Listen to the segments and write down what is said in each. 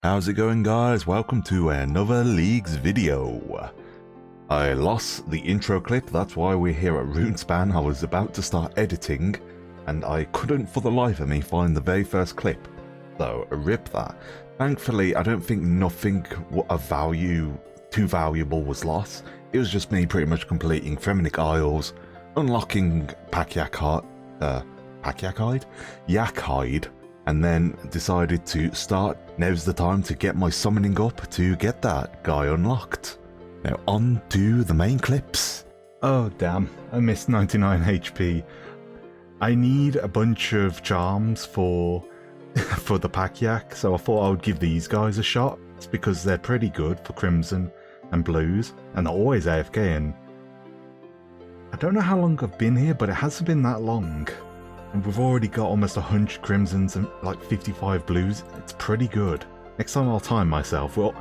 How's it going, guys? Welcome to another Leagues video. I lost the intro clip, that's why we're here at RuneSpan. I was about to start editing and I couldn't for the life of me find the very first clip, so rip that. Thankfully, I don't think nothing of value, too valuable, was lost. It was just me pretty much completing Feminic Isles, unlocking Yak Hide, and then decided to start. Now's the time to get my summoning up to get that guy unlocked. Now on to the main clips. Oh damn, I missed 99 HP. I need a bunch of charms for the Yak, so I thought I would give these guys a shot. It's because they're pretty good for Crimson and Blues, and they're always AFK, and I don't know how long I've been here, but it hasn't been that long. And we've already got almost 100 Crimsons and like 55 Blues. It's pretty good. Next time I'll time myself. Well,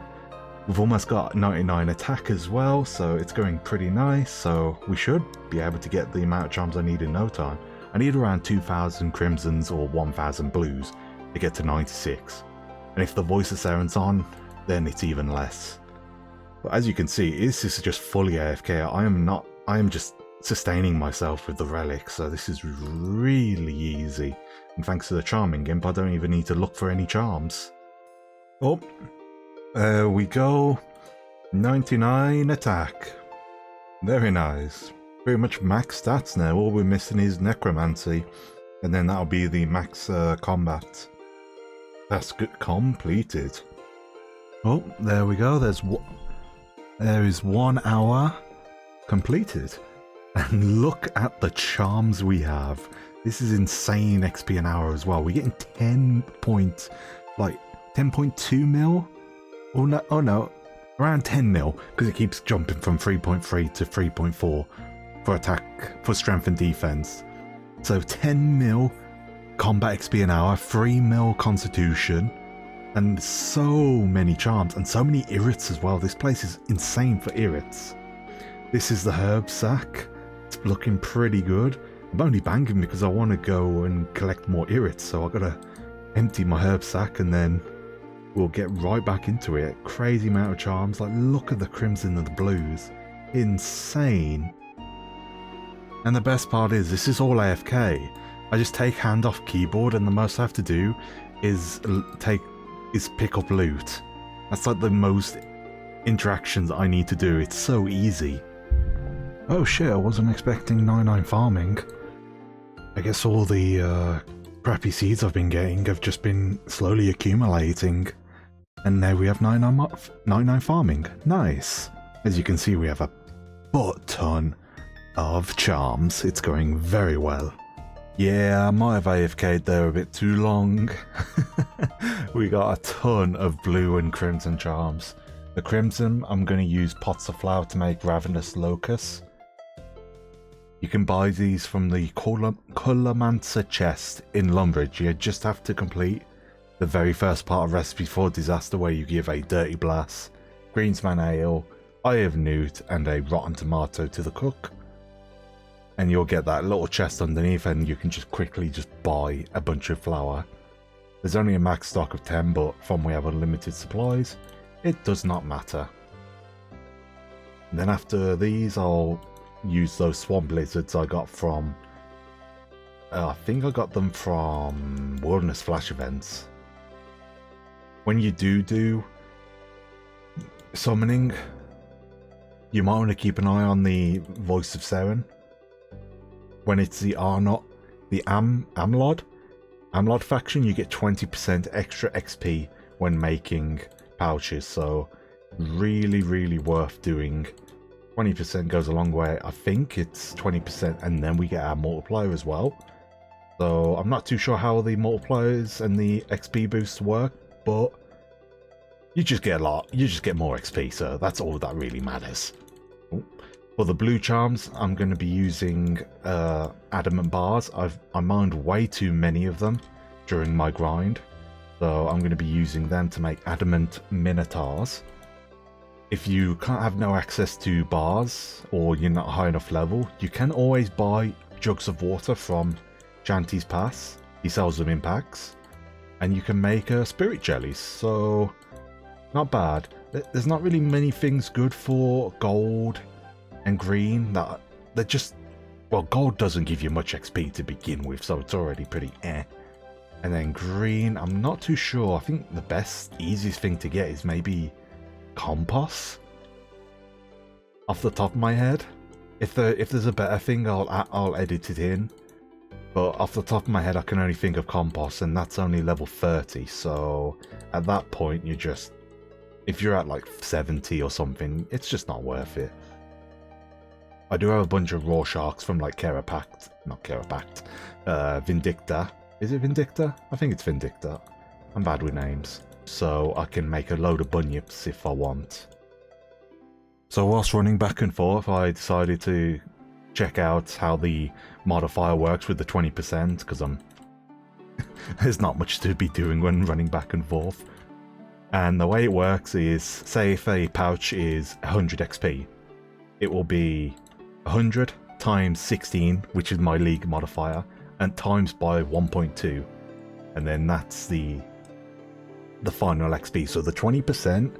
we've almost got 99 attack as well, so it's going pretty nice. So we should be able to get the amount of charms I need in no time. I need around 2,000 Crimsons or 1,000 Blues to get to 96. And if the Voice of Seren's on, then it's even less. But as you can see, this is just fully AFK. I am just sustaining myself with the relic, so this is really easy, and thanks to the charming imp I don't even need to look for any charms. Oh, there we go. 99 attack, very nice. Pretty much max stats now. All we're missing is necromancy, and then that'll be the max combat. That's good, completed. Oh, there we go. There is 1 hour completed. And look at the charms we have. This is insane XP an hour as well. We're getting 10.2 mil? Oh no, around 10 mil, because it keeps jumping from 3.3 to 3.4 for attack, for strength and defense. So 10 mil combat XP an hour, 3 mil constitution, and so many charms, and so many irrits as well. This place is insane for irrits. This is the herb sack. It's looking pretty good. I'm only banking because I want to go and collect more irrits, so I've got to empty my herb sack and then we'll get right back into it. Crazy amount of charms. Like, look at the Crimson and the Blues. Insane. And the best part is, this is all AFK. I just take hand off keyboard and the most I have to do is pick up loot. That's like the most interactions I need to do. It's so easy. Oh shit, I wasn't expecting 99 farming. I guess all the crappy seeds I've been getting have just been slowly accumulating. And now we have 99 farming. Nice. As you can see, we have a butt ton of charms. It's going very well. Yeah, I might have AFK'd there a bit too long. We got a ton of blue and crimson charms. The crimson, I'm going to use pots of flour to make Ravenous Locust. You can buy these from the Colomancer chest in Lumbridge. You just have to complete the very first part of Recipe for Disaster, where you give a Dirty Blast, Greensman Ale, Eye of Newt, and a Rotten Tomato to the cook. And you'll get that little chest underneath, and you can just quickly buy a bunch of flour. There's only a max stock of 10, but from we have unlimited supplies, it does not matter. And then after these, I'll use those swamp lizards I got from I think I got them from Wilderness Flash events. When you do summoning, you might want to keep an eye on the Voice of Seren. When it's the Amlod faction, you get 20% extra XP when making pouches, so really worth doing. 20% goes a long way. I think it's 20%, and then we get our multiplier as well. So I'm not too sure how the multipliers and the XP boosts work, but you just get more XP, so that's all that really matters. For the blue charms, I'm going to be using adamant bars. I mined way too many of them during my grind, so I'm going to be using them to make adamant minotaurs. If you can't have no access to bars, or you're not high enough level, you can always buy jugs of water from Shanty's Pass. He sells them in packs. And you can make spirit jellies. So not bad. There's not really many things good for gold and green that they're just, well, gold doesn't give you much XP to begin with, so it's already pretty eh. And then green, I'm not too sure. I think the best, easiest thing to get is maybe compost. Off the top of my head, if there's a better thing, I'll edit it in. But off the top of my head, I can only think of compost, and that's only level 30. So at that point, you just, if you're at like 70 or something, it's just not worth it. I do have a bunch of raw sharks from like Vindicta. Is it Vindicta? I think it's Vindicta. I'm bad with names. So I can make a load of bunyips if I want. So whilst running back and forth, I decided to check out how the modifier works with the 20%, because there's not much to be doing when running back and forth. And the way it works is, say if a pouch is 100 XP, it will be 100 times 16, which is my league modifier, and times by 1.2, and then that's the final XP. So the 20%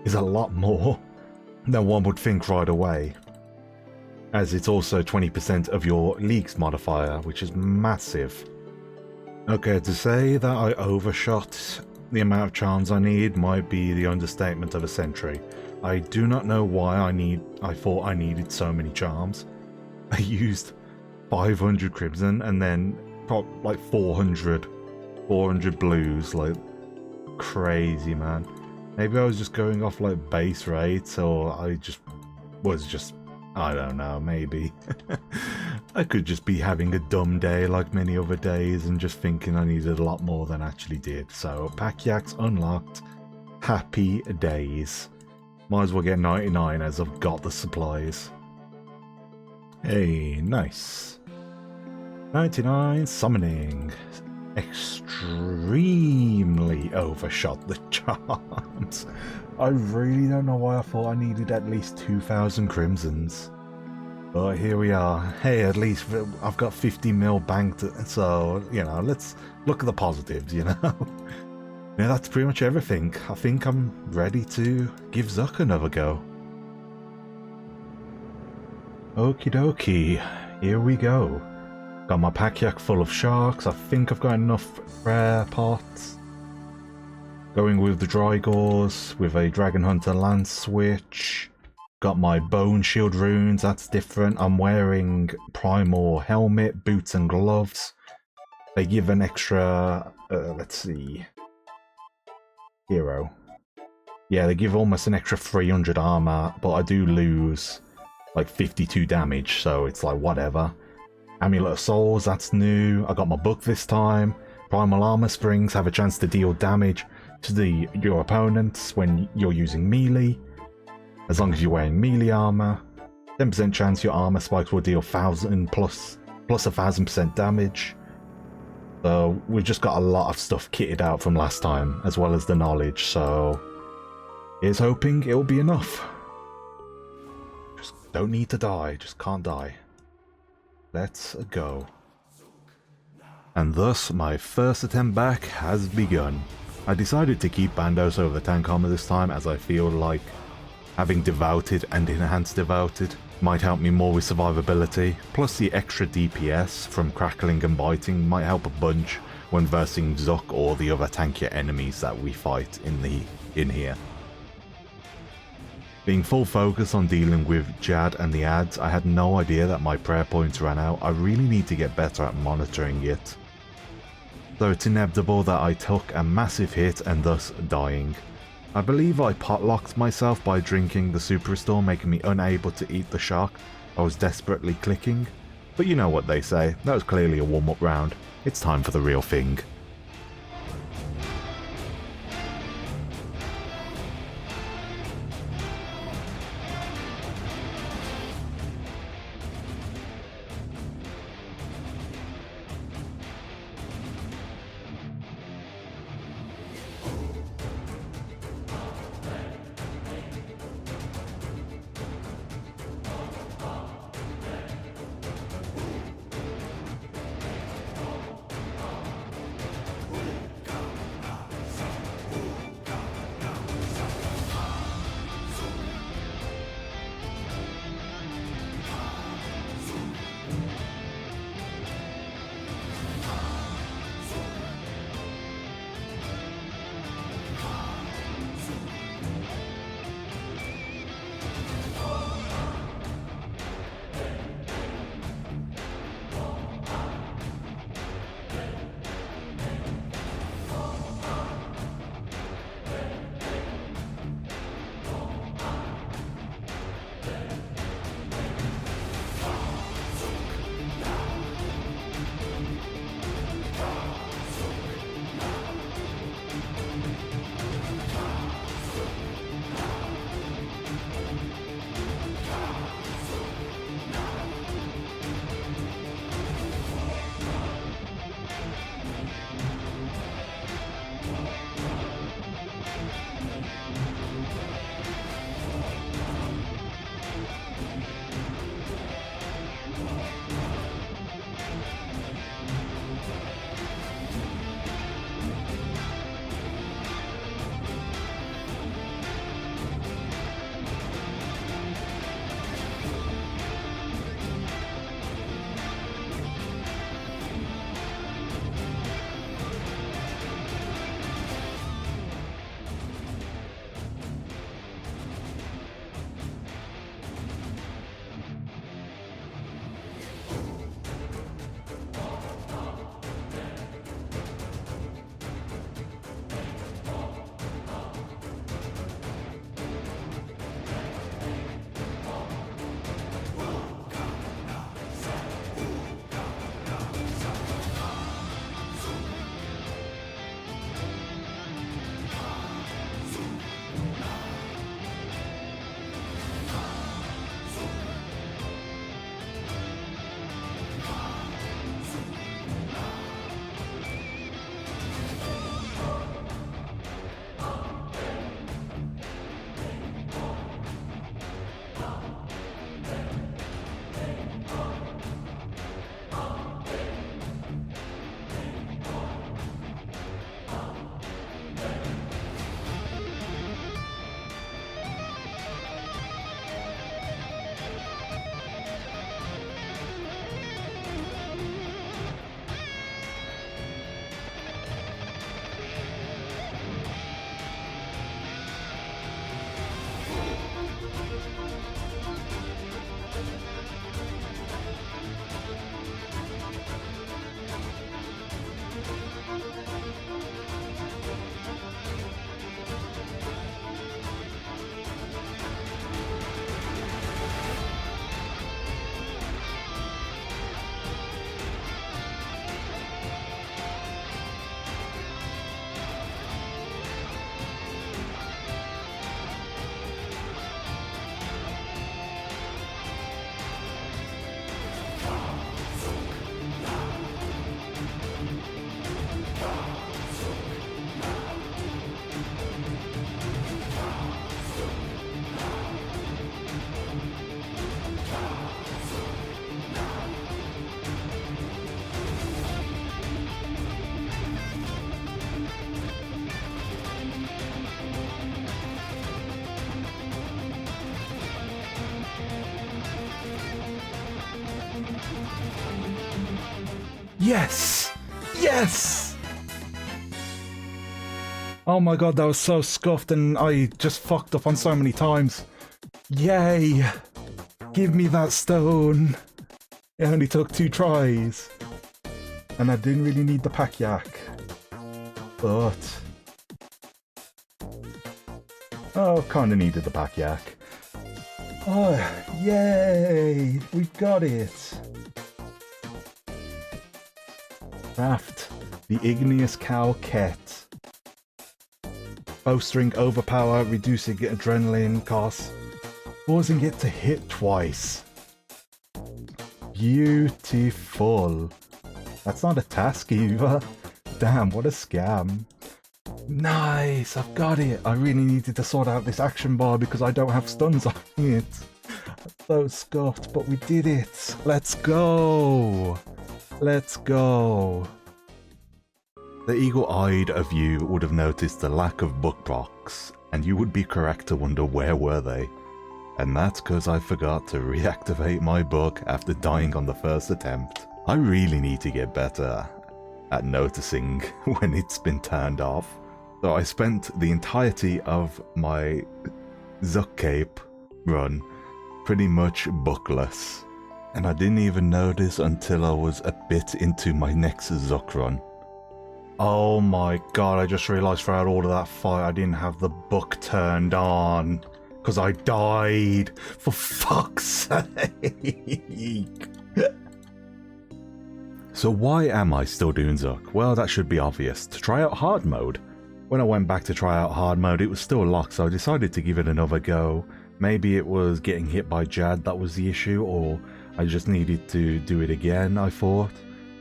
is a lot more than one would think right away, as it's also 20% of your league's modifier, which is massive. Okay, to say that I overshot the amount of charms I need might be the understatement of a century. I do not know why I thought I needed so many charms. I used 500 crimson and then like 400 blues, like crazy, man. Maybe I was just going off like base rates, or I don't know, maybe. I could just be having a dumb day like many other days and just thinking I needed a lot more than I actually did. So pack yaks unlocked, happy days. Might as well get 99 as I've got the supplies. Hey, nice. 99 summoning. Extremely overshot the charms. I really don't know why I thought I needed at least 2,000 crimsons. But here we are. Hey, at least I've got 50 mil banked, so, you know, let's look at the positives, you know? Yeah, that's pretty much everything. I think I'm ready to give Zuck another go. Okie dokie, here we go. Got my pack yak full of sharks. I think I've got enough rare pots. Going with the dry gauze with a Dragon Hunter lance switch. Got my bone shield runes, that's different. I'm wearing primal helmet, boots and gloves. They give an extra, let's see, hero. Yeah, they give almost an extra 300 armor, but I do lose like 52 damage, so it's like whatever. Amulet of Souls, that's new. I got my book this time. Primal Armor Springs have a chance to deal damage to your opponents when you're using melee, as long as you're wearing melee armor. 10% chance your armor spikes will deal 1000 plus 1000% damage. So we've just got a lot of stuff kitted out from last time, as well as the knowledge, so here's hoping it'll be enough. Just don't need to die, just can't die. Let's go. And thus my first attempt back has begun. I decided to keep Bandos over the tank armor this time, as I feel like having devouted and enhanced devouted might help me more with survivability, plus the extra DPS from crackling and biting might help a bunch when versing Zuck or the other tankier enemies that we fight in here. Being full focus on dealing with Jad and the ads, I had no idea that my prayer points ran out. I really need to get better at monitoring it. So it's inevitable that I took a massive hit and thus dying. I believe I potlocked myself by drinking the Super Restore, making me unable to eat the shark I was desperately clicking. But you know what they say, that was clearly a warm-up round. It's time for the real thing. Yes! Yes! Oh my god, that was so scuffed and I just fucked up on so many times. Yay! Give me that stone! It only took 2 tries. And I didn't really need the pack yak. But... oh, kinda needed the pack yak. Oh, yay! We got it! Craft the Igneous Cow Ket. Bowstring overpower, reducing adrenaline costs, causing it to hit twice. Beautiful. That's not a task either. Damn, what a scam. Nice, I've got it. I really needed to sort out this action bar because I don't have stuns on it. So scuffed, but we did it. Let's go. Let's go. The eagle-eyed of you would have noticed the lack of book blocks, and you would be correct to wonder where were they. And that's because I forgot to reactivate my book after dying on the first attempt. I really need to get better at noticing when it's been turned off. So I spent the entirety of my Zuck Cape run pretty much bookless. And I didn't even notice until I was a bit into my next Zuck run. Oh my god, I just realised throughout all of that fight I didn't have the book turned on. Because I died. For fuck's sake. So why am I still doing Zuck? Well, that should be obvious. To try out hard mode. When I went back to try out hard mode, it was still locked, so I decided to give it another go. Maybe it was getting hit by Jad that was the issue, or I just needed to do it again, I thought.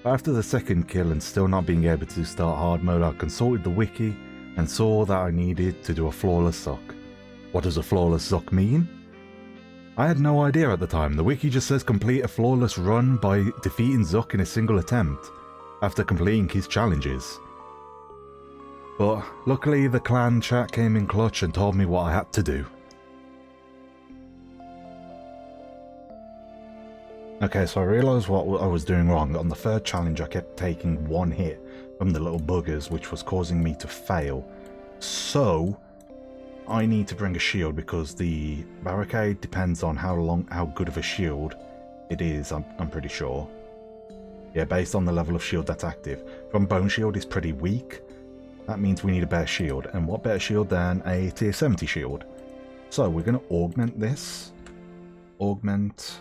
But after the second kill and still not being able to start hard mode, I consulted the wiki, and saw that I needed to do a flawless Zuck. What does a flawless Zuck mean? I had no idea at the time. The wiki just says complete a flawless run by defeating Zuck in a single attempt after completing his challenges. But luckily the clan chat came in clutch and told me what I had to do. Okay, so I realised what I was doing wrong. On the third challenge I kept taking one hit from the little buggers, which was causing me to fail. So I need to bring a shield because the barricade depends on how good of a shield it is, I'm pretty sure. Yeah, based on the level of shield that's active. From Bone Shield is pretty weak. That means we need a better shield. And what better shield than a tier 70 shield? So we're going to augment this. Augment.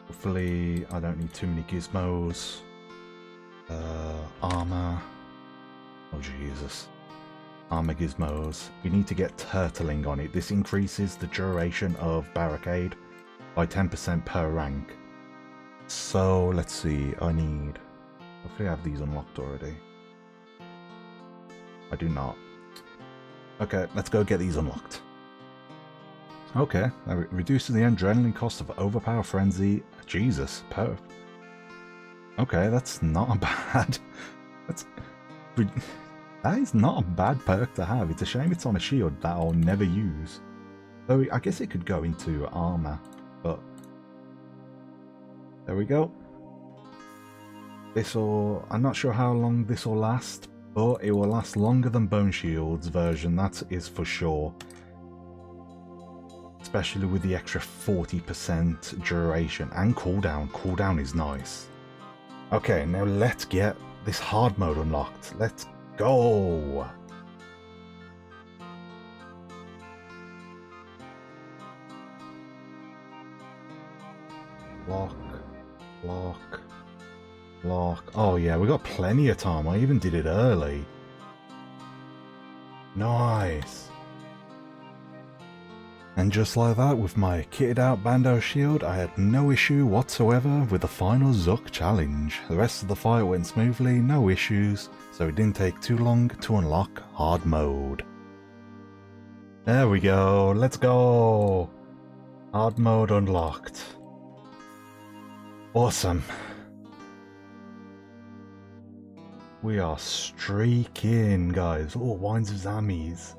Hopefully I don't need too many gizmos. Armor. Oh Jesus. Armor gizmos. We need to get turtling on it. This increases the duration of barricade by 10% per rank. So let's see, hopefully I have these unlocked already. I do not. Okay, let's go get these unlocked. Okay, that reduces the adrenaline cost of Overpower Frenzy. Jesus, okay, that's not bad. That is not a bad perk to have. It's a shame it's on a shield that I'll never use. So I guess it could go into armor, but there we go. I'm not sure how long this will last, but it will last longer than Bone Shield's version, that is for sure. Especially with the extra 40% duration and cooldown. Cooldown is nice. Okay, now let's get this hard mode unlocked. Let's go! Lock. Oh yeah, we got plenty of time. I even did it early. Nice. And just like that, with my kitted out Bando shield, I had no issue whatsoever with the final Zuck challenge. The rest of the fight went smoothly, no issues, so it didn't take too long to unlock hard mode. There we go, let's go! Hard mode unlocked. Awesome. We are streaking, guys. Oh, Wines of Zammies.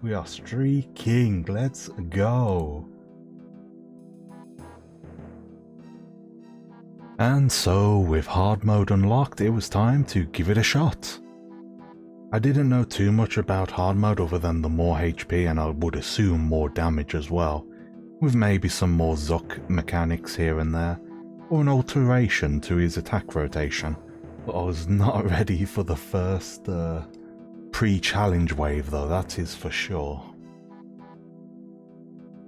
We are streaking. Let's go. And so, with hard mode unlocked, it was time to give it a shot. I didn't know too much about hard mode other than the more HP, and I would assume more damage as well, with maybe some more Zuck mechanics here and there, or an alteration to his attack rotation. But I was not ready for the first pre-challenge wave though, that is for sure.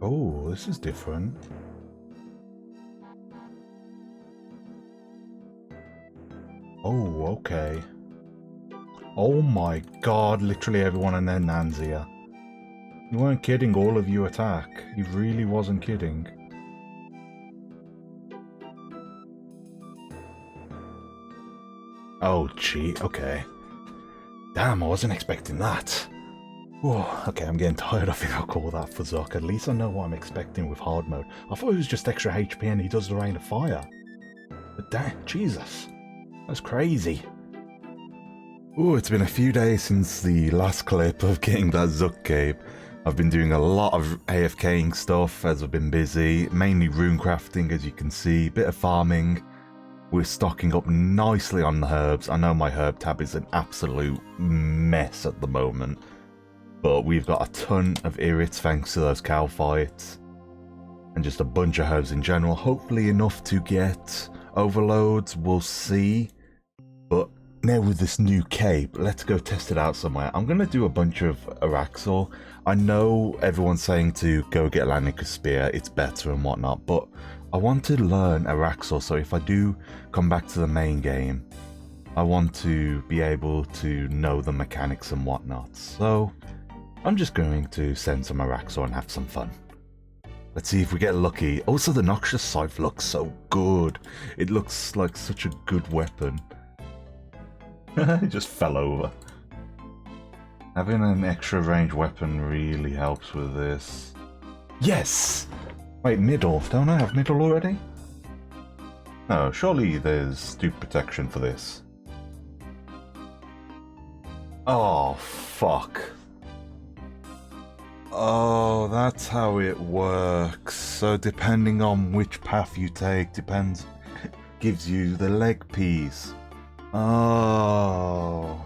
Oh, this is different. Oh, okay. Oh my god, literally everyone and their nan's here. You weren't kidding, all of you attack. You really wasn't kidding. Oh gee, okay. Damn, I wasn't expecting that. Oh, okay, I'm getting tired. I think I'll call that for Zuck. At least I know what I'm expecting with hard mode. I thought it was just extra HP and he does the rain of fire. But damn, Jesus. That's crazy. Oh, it's been a few days since the last clip of getting that Zuck cape. I've been doing a lot of AFKing stuff as I've been busy. Mainly rune crafting, as you can see. Bit of farming. We're stocking up nicely on the herbs. I know my herb tab is an absolute mess at the moment, but we've got a ton of irrits thanks to those cow fights, and just a bunch of herbs in general. Hopefully enough to get overloads, we'll see. But now with this new cape, let's go test it out somewhere. I'm going to do a bunch of Araxor. I know everyone's saying to go get Lanica Spear, it's better and whatnot, but I want to learn Araxor, so if I do come back to the main game, I want to be able to know the mechanics and whatnot. So I'm just going to send some Araxor and have some fun. Let's see if we get lucky. Also, the Noxious Scythe looks so good. It looks like such a good weapon. It just fell over. Having an extra range weapon really helps with this. Yes! Wait, middle. Don't I have middle already? No, surely there's stoop protection for this. Oh, fuck. Oh, that's how it works. So depending on which path you take, gives you the leg piece. Oh,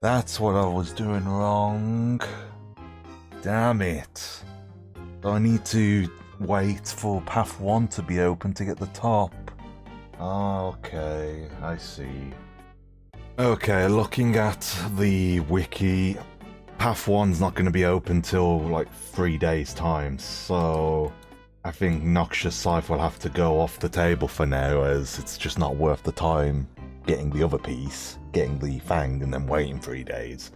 that's what I was doing wrong. Damn it. So I need to wait for path 1 to be open to get the top. Okay, I see. Okay, looking at the wiki, path 1's not going to be open till like 3 days time, so I think Noxious Scythe will have to go off the table for now, as it's just not worth the time getting the other piece, getting the Fang, and then waiting 3 days.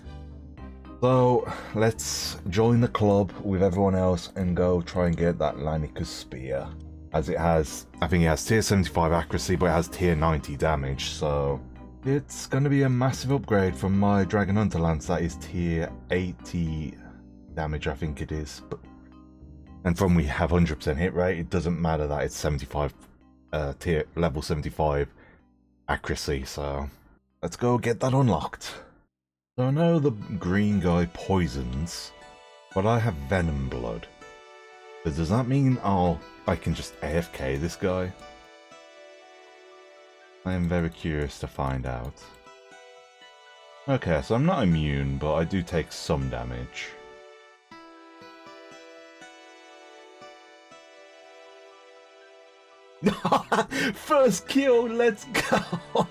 So let's join the club with everyone else and go try and get that Lanika's Spear. As it has, I think it has tier 75 accuracy, but it has tier 90 damage, so it's going to be a massive upgrade from my Dragon Hunter Lance that is tier 80 damage, I think it is. And from we have 100% hit rate, it doesn't matter that it's 75 tier level 75 accuracy, so let's go get that unlocked. So I know the green guy poisons, but I have Venom Blood. So does that mean I can just AFK this guy? I am very curious to find out. Okay, so I'm not immune, but I do take some damage. First kill, let's go!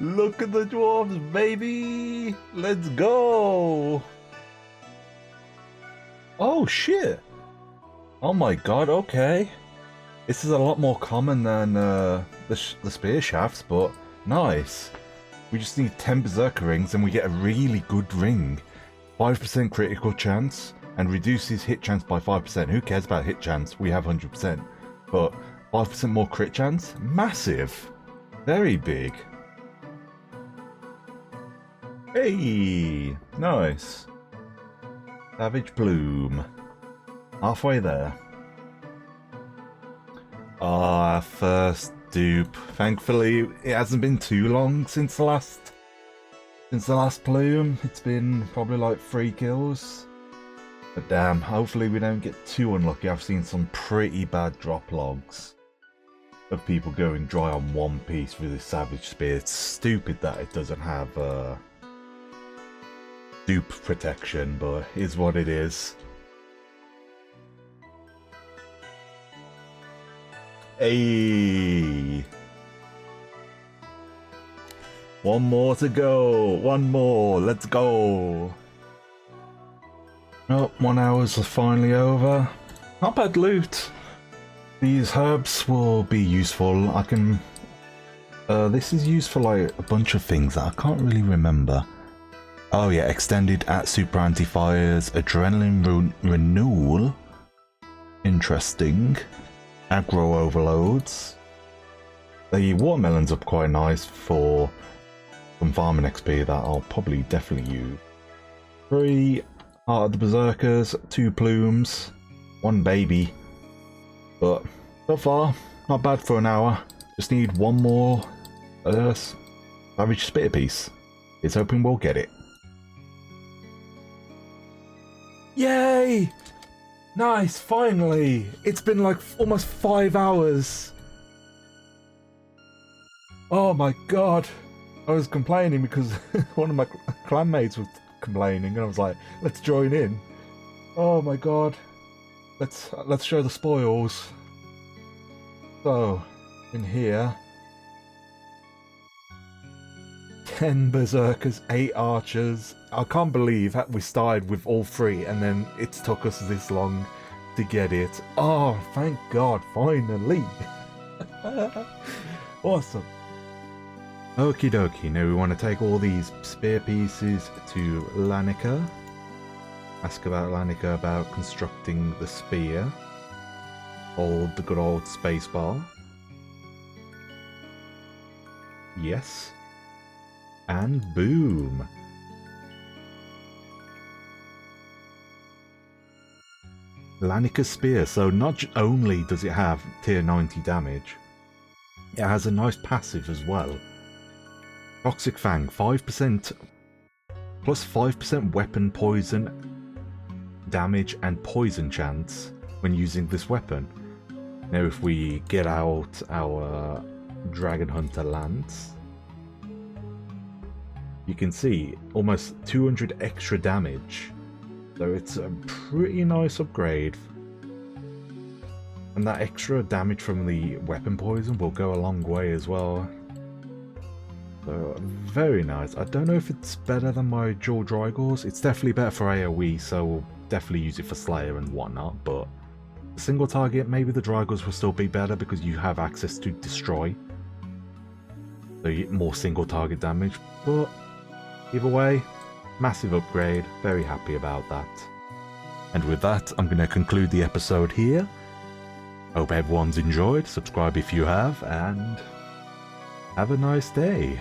Look at the dwarves, baby! Let's go! Oh shit! Oh my god, okay. This is a lot more common than the spear shafts, but nice. We just need 10 berserker rings and we get a really good ring. 5% critical chance and reduces hit chance by 5%. Who cares about hit chance? We have 100%. But 5% more crit chance? Massive. Very big. Hey, nice. Savage Bloom. Halfway there. Ah, first dupe. Thankfully, it hasn't been too long since the last plume. It's been probably like 3 kills. But damn, hopefully we don't get too unlucky. I've seen some pretty bad drop logs of people going dry on one piece with this Savage Spear. It's stupid that it doesn't have dupe protection, but it is what it is. Hey, one more to go. One more. Let's go. Oh, 1 hour's finally over. Not bad loot. These herbs will be useful. I can. This is used for like a bunch of things that I can't really remember. Oh yeah, extended at super anti-fires, adrenaline renewal. Interesting. Aggro overloads. The watermelon's up quite nice for some farming XP that I'll probably definitely use. 3 Heart of the Berserkers, 2 plumes, 1 baby. But so far, not bad for an hour. Just need 1 more Savage Spear piece. Here's hoping we'll get it. Yay! Nice, finally! It's been like almost 5 hours. Oh my god. I was complaining because one of my clanmates was complaining and I was like, let's join in. Oh my god. Let's show the spoils. So, in here, 10 berserkers, 8 archers. I can't believe that we started with all 3 and then it took us this long to get it. Oh, thank god, finally. Awesome. Okie dokie, now we want to take all these spear pieces to Lanika. Ask about Lanika about constructing the spear. Hold the good old spacebar. Yes. And boom. Lanika's Spear. So not only does it have tier 90 damage, it has a nice passive as well. Toxic Fang, 5% plus 5% weapon poison damage and poison chance when using this weapon. Now if we get out our Dragon Hunter Lance, you can see almost 200 extra damage, so it's a pretty nice upgrade. And that extra damage from the weapon poison will go a long way as well. So very nice. I don't know if it's better than my Jaw Drygors. It's definitely better for AoE, so we'll definitely use it for Slayer and whatnot, but single target, maybe the Drygors will still be better because you have access to Destroy. So you get more single target damage, but either way, massive upgrade, very happy about that. And with that, I'm going to conclude the episode here. Hope everyone's enjoyed, subscribe if you have, and have a nice day.